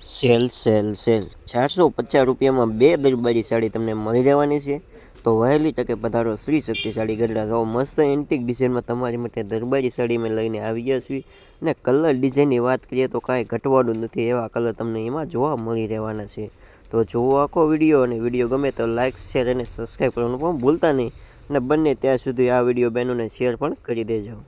Cell 450 રૂપિયામાં બે દરબારી સાડી તમને મળી રહેવાની છે. તો વહેલી તકે પધારો શ્રી શક્તિ સાડી ગઢડા. તો મસ્ત એન્ટિક ડિઝાઇનમાં તમારી માટે દરબારી સાડી મેં લઈને આવી ગયા છીએ. અને કલર ડિઝાઇનની વાત કરીએ તો કાંઈ ઘટવાનું નથી, એવા કલર તમને એમાં જોવા મળી રહેવાના છે. તો જુઓ આખો વિડીયો, અને વિડીયો ગમે તો લાઇક શેર અને સબસ્ક્રાઈબ કરવાનું પણ ભૂલતા નહીં. અને બંને ત્યાં સુધી આ વિડીયો બહેનોને શેર પણ કરી દેજો.